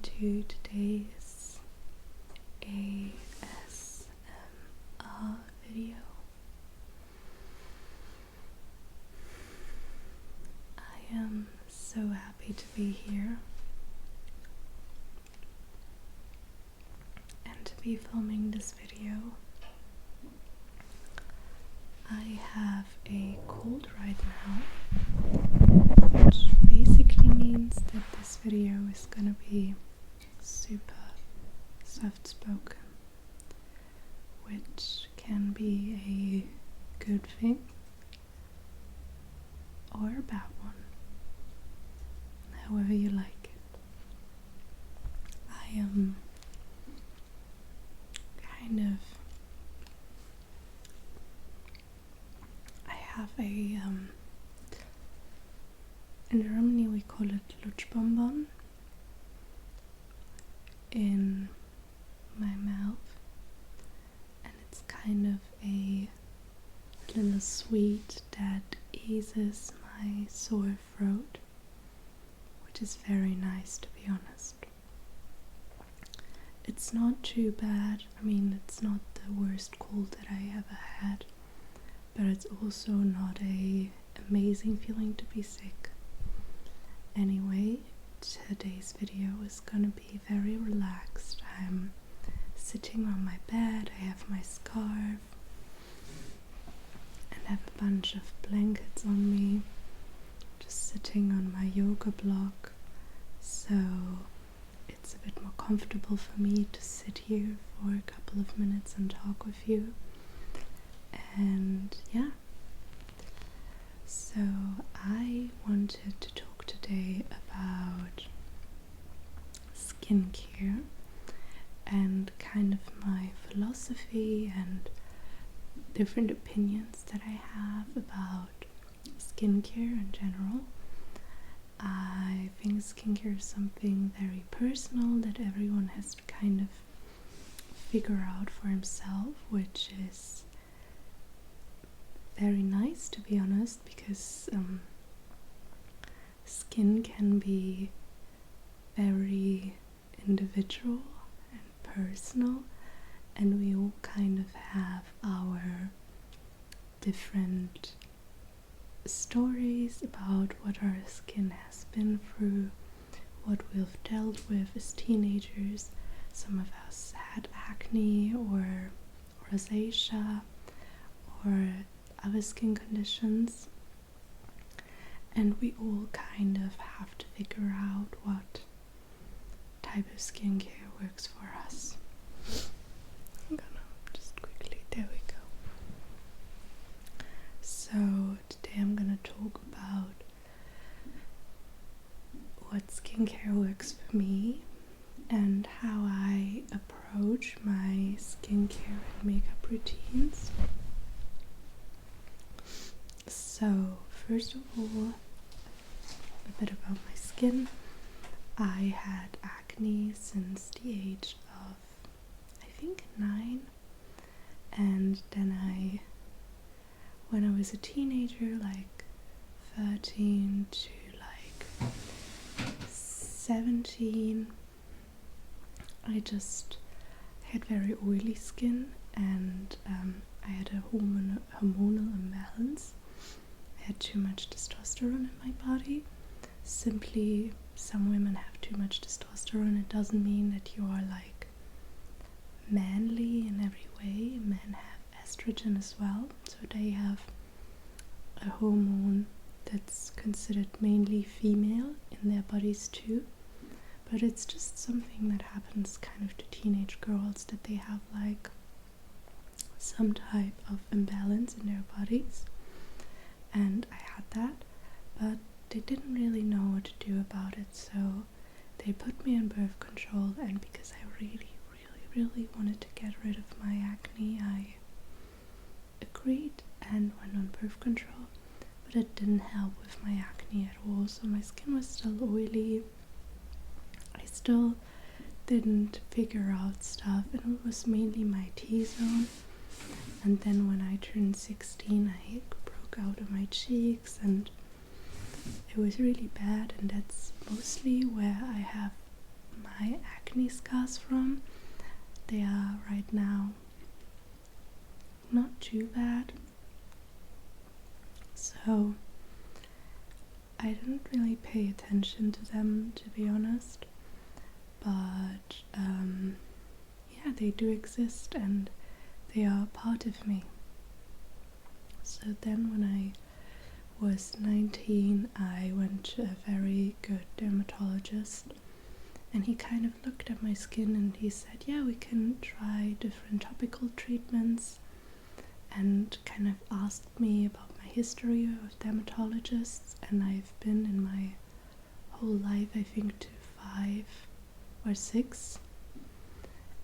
to today's ASMR video. I am so happy to be here and to be filming this video. I have a cold right now, which basically means that this video is gonna be super soft-spoken, which can be a good thing or a bad one, however you like it. I am kind of, I have a in Germany we call it Lutschbonbon in my mouth, and it's kind of a little sweet that eases my sore throat, which is very nice, to be honest. It's not too bad. I mean, it's not the worst cold that I ever had, but it's also not a amazing feeling to be sick. Anyway, today's video is gonna be very relaxed. I'm sitting on my bed, I have my scarf and have a bunch of blankets on me, just sitting on my yoga block, so it's a bit more comfortable for me to sit here for a couple of minutes and talk with you. And yeah, so I wanted to talk today about skincare and kind of my philosophy and different opinions that I have about skincare in general. I think skincare is something very personal that everyone has to kind of figure out for himself, which is very nice, to be honest, because skin can be very individual and personal, and we all kind of have our different stories about what our skin has been through, what we've dealt with as teenagers. Some of us had acne or rosacea or other skin conditions, and we all kind of have to figure out what type of skincare works for us. I'm gonna just quickly, there we go. So today I'm gonna talk about what skincare works for me and how I approach my skincare and makeup routines. So first of all, a bit about my skin. I had acne since the age of, I think, 9, and then when I was a teenager, like 13 to like 17, I just had very oily skin, and I had a hormonal imbalance. I had too much testosterone in my body. Simply, some women have too much testosterone. It doesn't mean that you are like manly in every way. Men have estrogen as well, so they have a hormone that's considered mainly female in their bodies too, but it's just something that happens kind of to teenage girls, that they have like some type of imbalance in their bodies, and I had that, but they didn't really know what to do about it, so they put me on birth control, and because I really wanted to get rid of my acne, I agreed and went on birth control, but it didn't help with my acne at all, so my skin was still oily. I still didn't figure out stuff, and it was mainly my T-zone, and then when I turned 16 I broke out of my cheeks, and it was really bad, and that's mostly where I have my acne scars from. They are right now not too bad, so I didn't really pay attention to them, to be honest, but yeah, they do exist and they are part of me. So then when I was 19, I went to a very good dermatologist, and he kind of looked at my skin and he said, yeah, we can try different topical treatments, and kind of asked me about my history of dermatologists, and I've been in my whole life, I think, to 5 or 6,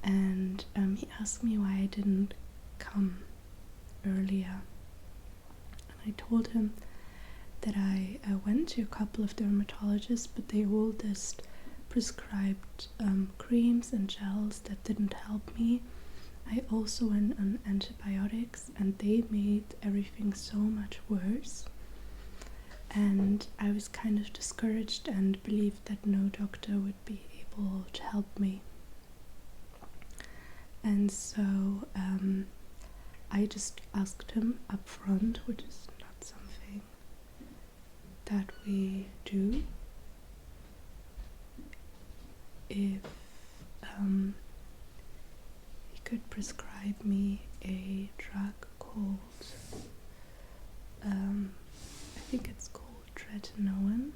and he asked me why I didn't come earlier, and I told him that I went to a couple of dermatologists, but they all just prescribed creams and gels that didn't help me. I also went on antibiotics and they made everything so much worse, and I was kind of discouraged and believed that no doctor would be able to help me. And so I just asked him up front, which is not something that we do, if he could prescribe me a drug called, I think it's called tretinoin,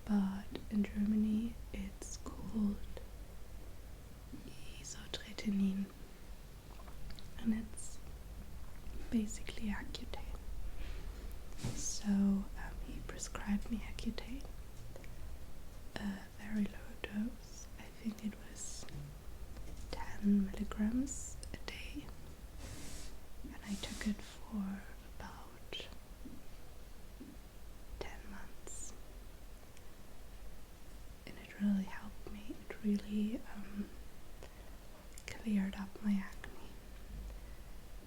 but in Germany it's called isotretinoin, and it's basically Accutane. So he prescribed me Accutane, a very low dose. I think it was 10 milligrams a day, and I took it for about 10 months, and it really helped me. It really cleared up my acne.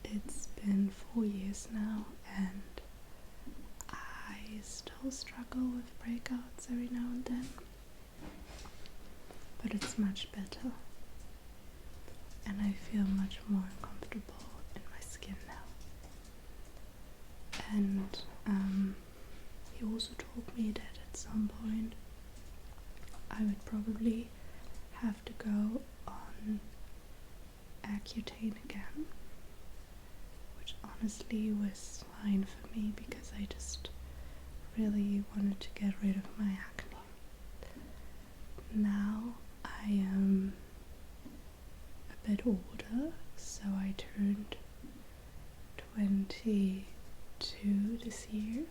It's been 4 years now, and I still struggle with breakouts every now and then, but it's much better, and I feel much more comfortable in my skin now. And he also told me that at some point I would probably have to go on Accutane again, which honestly was fine for me because I just really wanted to get rid of my acne. Now I am a bit older, so I turned 22 this year,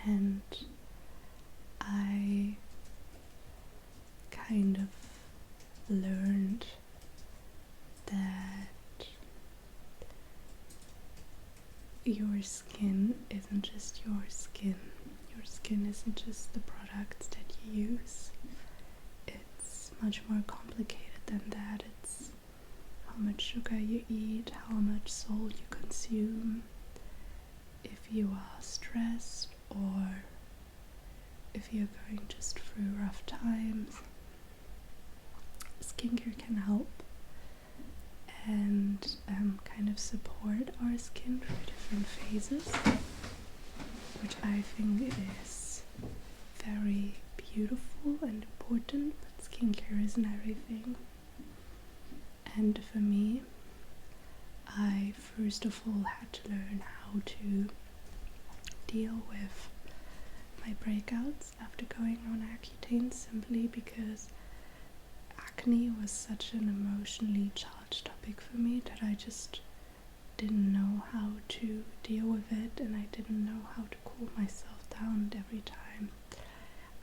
and I kind of learned that your skin isn't just your skin. Your skin isn't just the products that you use. It's much more complicated than that. It's how much sugar you eat, how much salt you consume, if you are stressed, or if you're going just through rough times. Skincare can help and kind of support our skin through different phases, which I think is very beautiful and important, but skincare isn't everything. And for me, I first of all had to learn how to deal with my breakouts after going on Accutane, simply because acne was such an emotionally charged topic for me that I just didn't know how to deal with it, and I didn't know how to cool myself down every time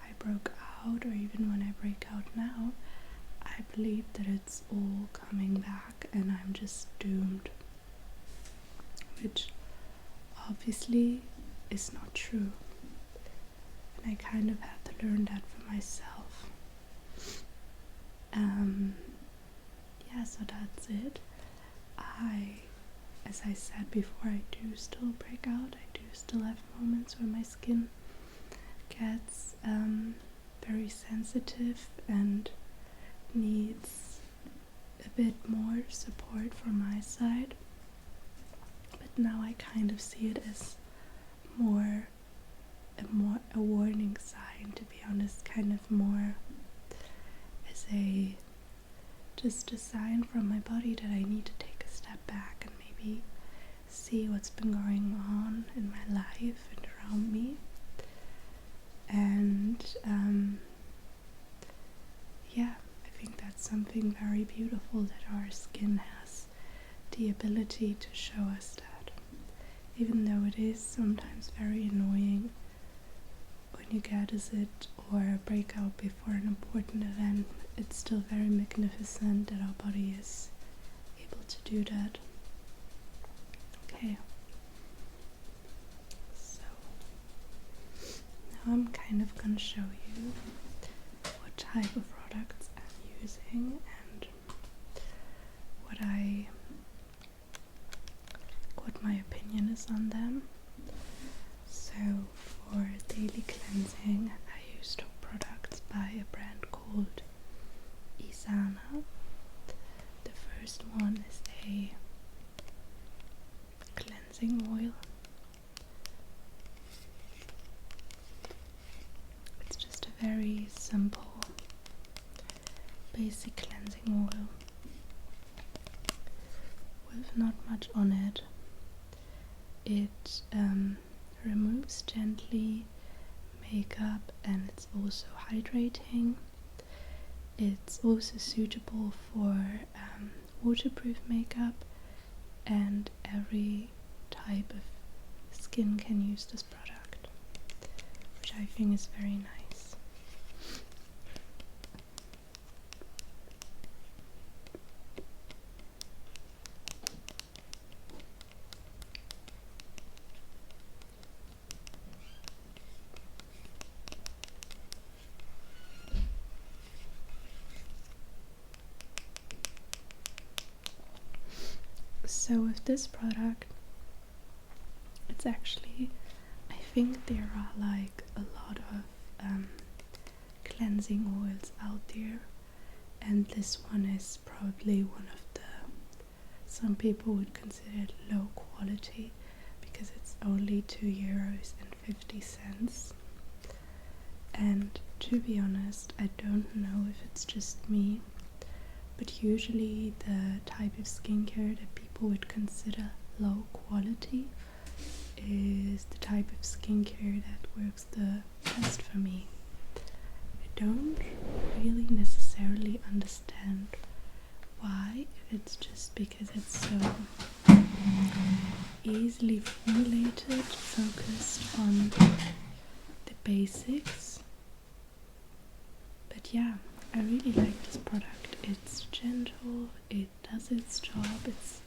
I broke out, or even when I break out now. I believe that it's all coming back and I'm just doomed, which obviously is not true, and I kind of had to learn that for myself. Yeah, so that's it. As I said before, I do still break out. I do still have moments where my skin gets very sensitive and needs a bit more support from my side. But now I kind of see it as a warning sign, to be honest, kind of more as just a sign from my body that I need to take a step back and maybe see what's been going on in my life and around me. And yeah, I think that's something very beautiful, that our skin has the ability to show us that. Even though it is sometimes very annoying when you get a zit or a breakout before an important event, it's still very magnificent that our body is able to do that. Okay, so now I'm kind of going to show you what type of products I'm using and what my opinion is on them. So for daily cleansing, I use two products by a brand called Isana. The first one is a cleansing oil. It's just a very simple, basic cleansing oil with not much on it. It removes gently makeup, and it's also hydrating. It's also suitable for waterproof makeup, and every type of skin can use this product, which I think is very nice. So with this product, it's actually, I think there are like a lot of cleansing oils out there, and this one is probably one of some people would consider it low quality because it's only €2.50. And to be honest, I don't know if it's just me, but usually the type of skincare that people would consider low quality is the type of skincare that works the best for me. I don't really necessarily understand why, if it's just because it's so easily formulated, focused on the basics. But yeah, I really like this product. It's gentle, it does its job, it's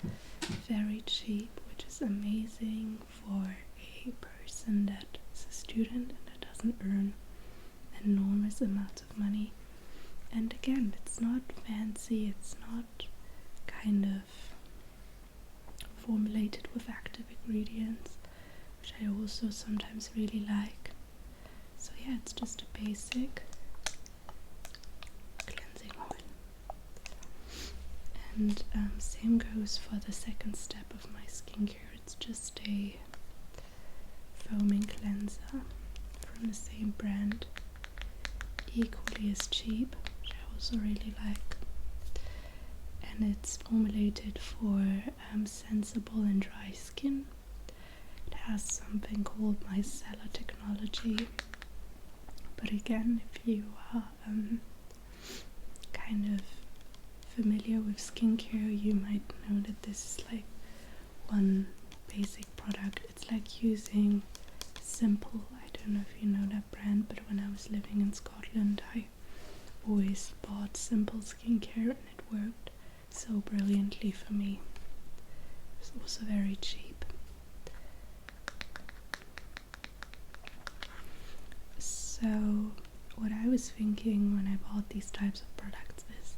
very cheap, which is amazing for a person that is a student and that doesn't earn enormous amounts of money. And again, it's not fancy, it's not kind of formulated with active ingredients, which I also sometimes really like. So yeah, it's just a basic cleansing oil. And same goes for the second step of my skincare. It's just a foaming cleanser from the same brand, equally as cheap, which I also really like. And it's formulated for sensible and dry skin. It has something called micellar technology. But again, if you are kind of familiar with skincare, you might know that this is like one basic product. It's like using Simple. I don't know if you know that brand, but when I was living in Scotland, I always bought Simple skincare, and it worked so brilliantly for me. It's also very cheap. So what I was thinking when I bought these types of products is,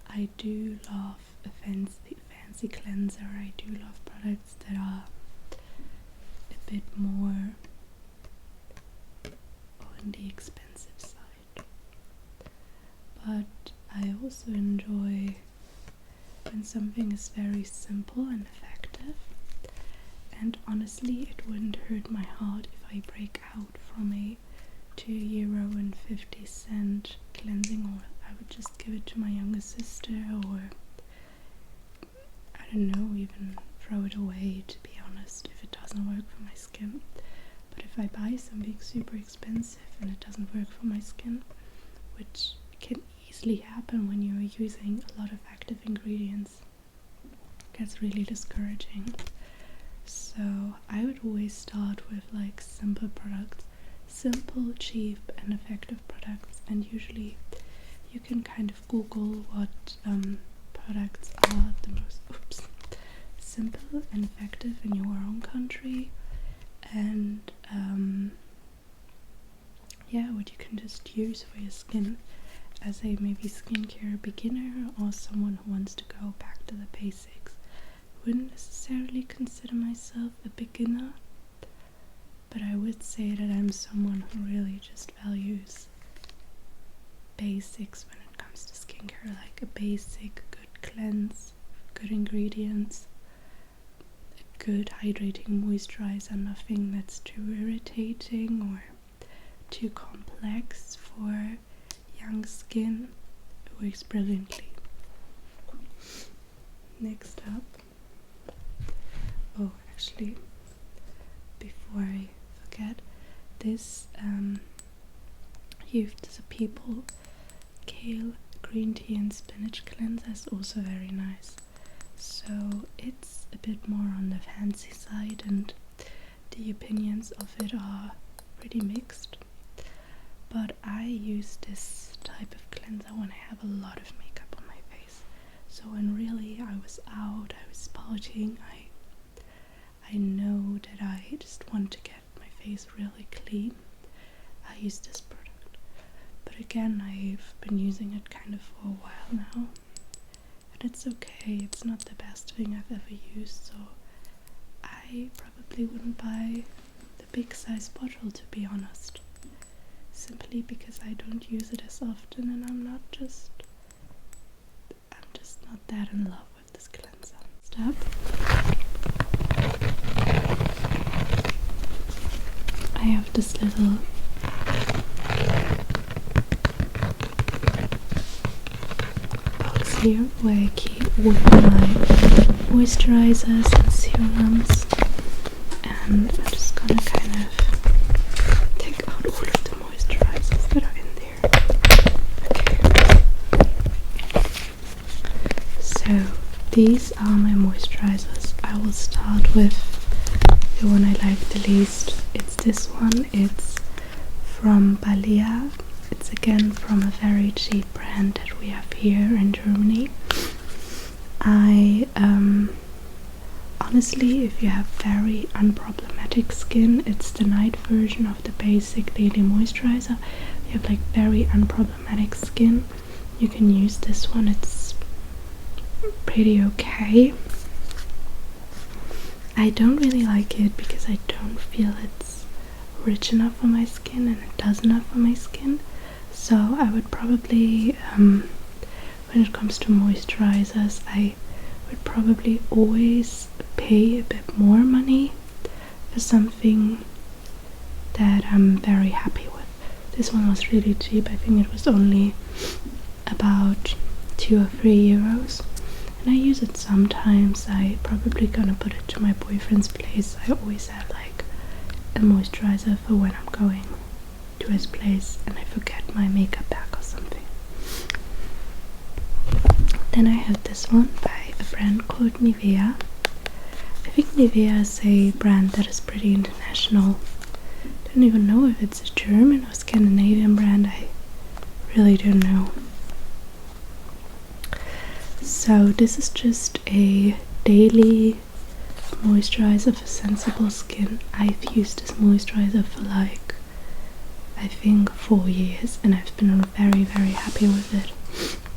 I do love a fancy cleanser. I do love products that are a bit more on the expensive side. but I also enjoy when something is very simple and effective. And honestly, it wouldn't hurt my heart if I break out from a €2.50 cleansing oil. I would just give it to my younger sister, or I don't know, even throw it away, to be honest, if it doesn't work for my skin. But if I buy something super expensive and it doesn't work for my skin, which can easily happen when you're using a lot of active ingredients, it gets really discouraging. So I would always start with like simple products, simple, cheap and effective products, and usually you can kind of Google what products are the most simple and effective in your own country, and yeah, what you can just use for your skin as a maybe skincare beginner or someone who wants to go back to the basics. Wouldn't necessarily consider myself a beginner, but I would say that I'm someone who really just values basics when it comes to skincare, like a basic good cleanse, good ingredients, a good hydrating moisturizer, nothing that's too irritating or too complex for young skin. It works brilliantly. Next up, oh, actually, before I forget, this Youth to the People Kale Green Tea and Spinach Cleanser is also very nice. So it's a bit more on the fancy side, and the opinions of it are pretty mixed. But I use this type of cleanser when I have a lot of makeup on my face. So when really I was out, I was partying, I know that I just want to get my face really clean. I use this product. But again, I've been using it kind of for a while now. And it's okay, it's not the best thing I've ever used, so I probably wouldn't buy the big size bottle, to be honest. Simply because I don't use it as often, and I'm just not that in love with this cleanser. Step. I have this little box here where I keep all my moisturizers and serums, and I'm just gonna kind of take out all of the moisturizers that are in there. Okay. So these are my moisturizers. I will start with the one I like the least. It's this one. It's from Balea. It's again from a very cheap brand that we have here in Germany. Honestly, if you have very unproblematic skin, it's the night version of the basic daily moisturizer. If you have like very unproblematic skin, you can use this one. It's pretty okay. I don't really like it because I don't feel it's rich enough for my skin and it does enough for my skin. So I would probably, when it comes to moisturizers, I would probably always pay a bit more money for something that I'm very happy with. This one was really cheap. I think it was only about €2 or €3, and I use it sometimes. I probably gonna put it to my boyfriend's place. I always have like a moisturizer for when I'm going to his place and I forget my makeup bag or something. Then I have this one by a brand called Nivea. I think Nivea is a brand that is pretty international. I don't even know if it's a German or Scandinavian brand. I really don't know. So this is just a daily moisturizer for sensible skin. I've used this moisturizer for like, I think 4 years, and I've been very, very happy with it.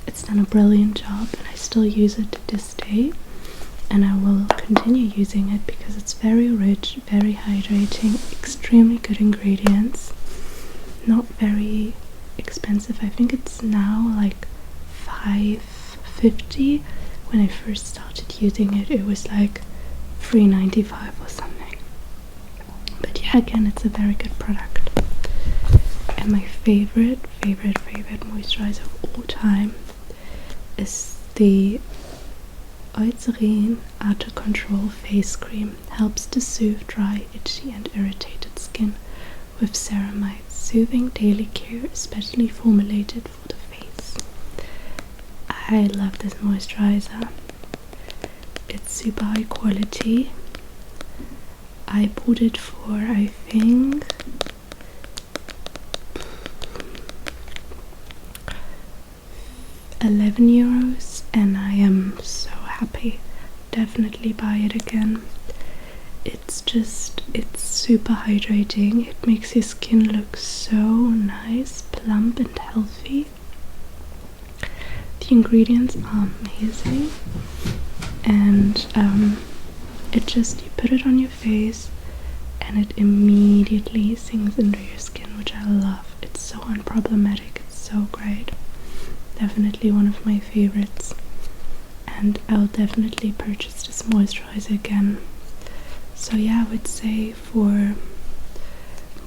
It's done a brilliant job, and I still use it to this day, and I will continue using it because it's very rich, very hydrating, extremely good ingredients, not very expensive. I think it's now like $5.50. When I first started using it, it was like $3.95 or something. But yeah, again, it's a very good product. And my favorite moisturizer of all time is the Eucerin Arte Control Face Cream. Helps to soothe dry, itchy and irritated skin with ceramide. Soothing daily care, especially formulated for the face. I love this moisturizer. It's super high quality. I bought it for, I think, €11, and I am so happy. Definitely buy it again. It's super hydrating. It makes your skin look so nice, plump and healthy. The ingredients are amazing, and you put it on your face and it immediately sinks into your skin, which I love. It's so unproblematic. It's so great. Definitely one of my favorites, and I'll definitely purchase this moisturizer again. So yeah, I would say for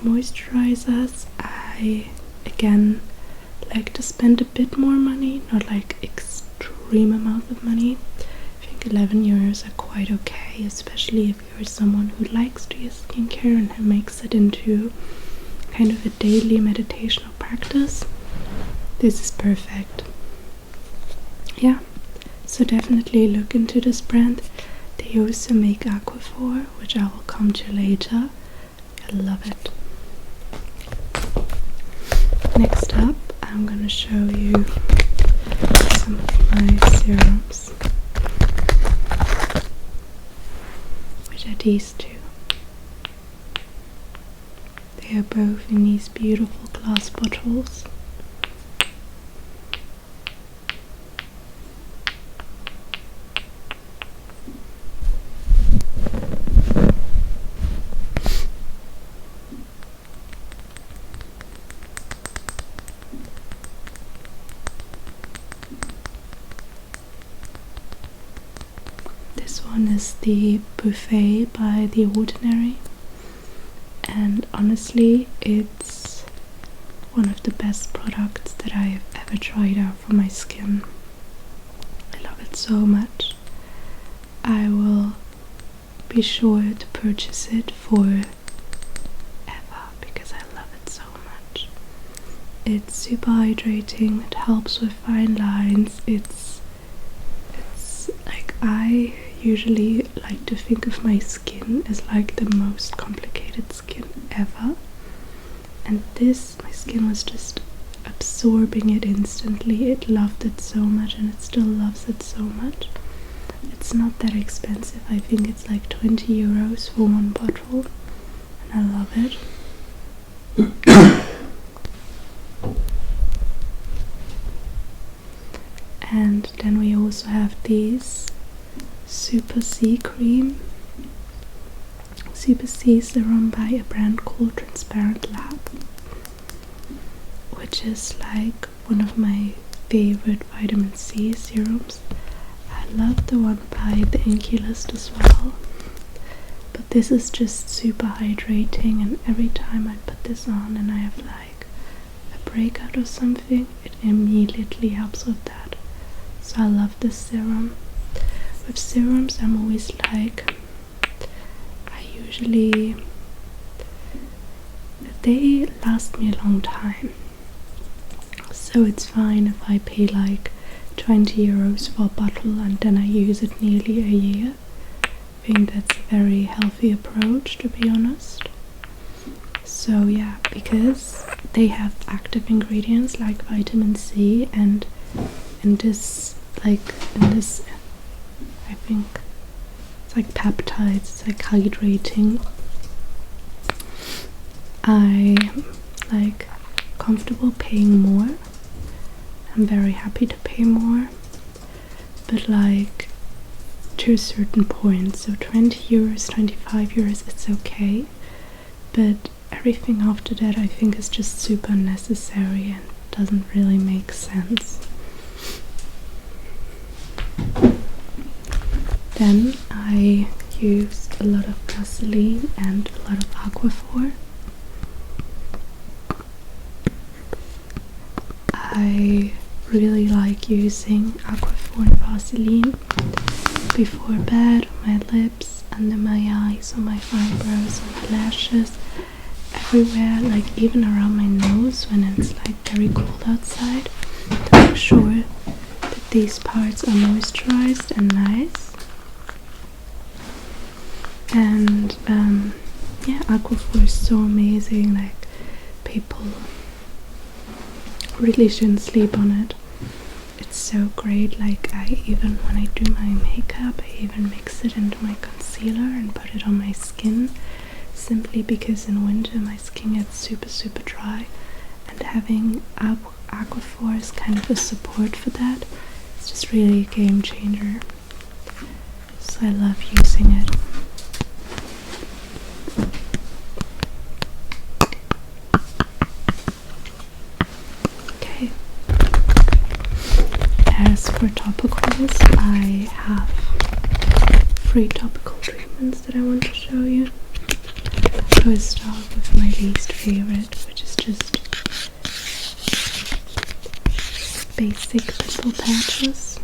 moisturizers, I again like to spend a bit more money, not like extreme amount of money. I think €11 are quite okay, especially if you're someone who likes to use skincare and makes it into kind of a daily meditational practice. This is perfect. Yeah, so definitely look into this brand. They also make Aquaphor, which I will come to later. I love it. Next up, I'm gonna show you some of my serums, which are these two. They are both in these beautiful glass bottles. This one is the Buffet by The Ordinary, and honestly it's one of the best products that I have ever tried out for my skin. I love it so much. I will be sure to purchase it forever because I love it so much. It's super hydrating, it helps with fine lines. It's like, I usually like to think of my skin as like the most complicated skin ever, and my skin was just absorbing it instantly. It loved it so much, and it still loves it so much. It's not that expensive. I think it's like €20 for one bottle, and I love it. And then we also have these Super C serum by a brand called Transparent Lab, which is like one of my favorite vitamin C serums. I love the one by the Inculist as well, but this is just super hydrating, and every time I put this on and I have like a breakout or something, it immediately helps with that. So I love this serum. With serums, I'm always like, they last me a long time, so it's fine if I pay like €20 for a bottle and then I use it nearly a year. I think that's a very healthy approach, to be honest. So yeah, because they have active ingredients like vitamin C, and in this I think it's like peptides, it's like hydrating. I'm like comfortable paying more. I'm very happy to pay more, but like to a certain point. So €20, €25, it's okay, but everything after that I think is just super necessary, and doesn't really make sense. Then I used a lot of Vaseline and a lot of Aquaphor. I really like using Aquaphor and Vaseline before bed, on my lips, under my eyes, on my eyebrows, on my lashes, everywhere, like even around my nose when it's like very cold outside, to make sure that these parts are moisturized and nice. And yeah, Aquaphor is so amazing. Like, people really shouldn't sleep on it. It's so great. Like, even when I do my makeup, I even mix it into my concealer and put it on my skin, simply because in winter my skin gets super dry, and having Aquaphor is kind of a support for that. It's just really a game changer, so I love using it. Okay, as for topicals, I have 3 topical treatments that I want to show you. I will start with my least favorite, which is just basic pimple patches.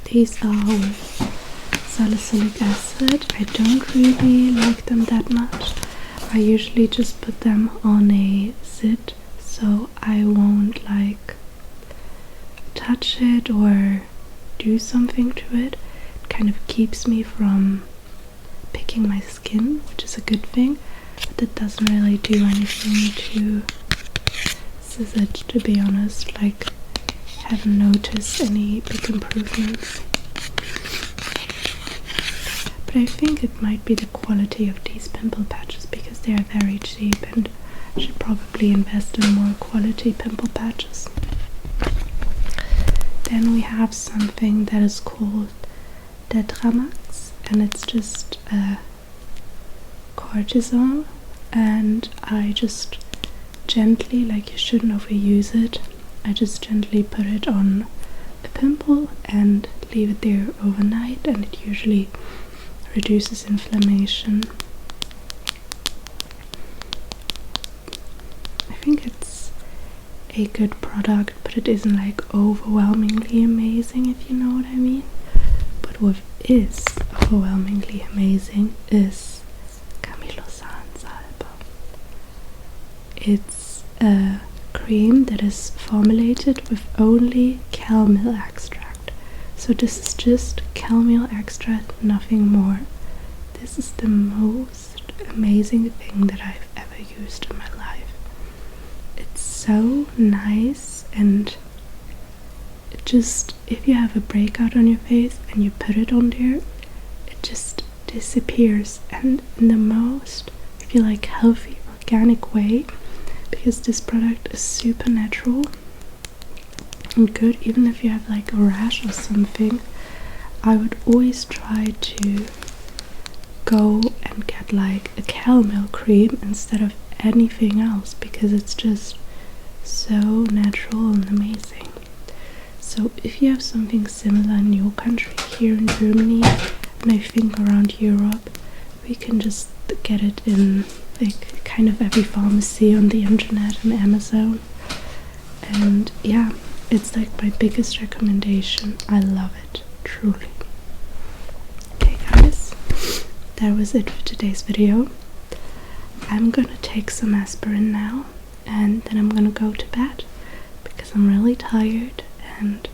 These are with salicylic acid. I don't really like them that much. I usually just put them on a zit, so I won't like touch it or do something to it. It kind of keeps me from picking my skin, which is a good thing, but it doesn't really do anything to scissor, to be honest. Like, haven't noticed any big improvements. But I think it might be the quality of these pimple patches, because they are very cheap, and I should probably invest in more quality pimple patches. Then we have something that is called Tetramax, and it's just cortisone, and I just gently, like, you shouldn't overuse it, I just gently put it on a pimple and leave it there overnight, and it usually reduces inflammation. I think it's a good product, but it isn't like overwhelmingly amazing, if you know what I mean. But what is overwhelmingly amazing is Camilo San's album. It's a cream that is formulated with only chamomile extract. So this is just chamomile extract, nothing more. This is the most amazing thing that I've ever used in my life. It's so nice, and it just, if you have a breakout on your face and you put it on there, it just disappears, and in the most, I feel like, healthy, organic way, because this product is super natural and good. Even if you have like a rash or something, I would always try to go and get like a chamomile cream instead of anything else, because it's just so natural and amazing. So if you have something similar in your country, here in Germany, and I think around Europe, we can just get it in like kind of every pharmacy on the internet and Amazon. And yeah, it's like my biggest recommendation. I love it, truly. Okay guys, that was it for today's video. I'm gonna take some aspirin now, and then I'm gonna go to bed because I'm really tired and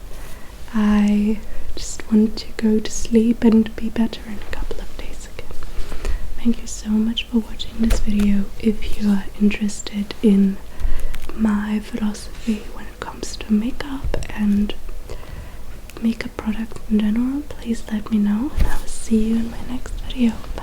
I just want to go to sleep and be better in a couple of days again. Thank you so much for watching this video. If you are interested in my philosophy when it comes to makeup and makeup products in general, please let me know, and I will see you in my next video. Bye.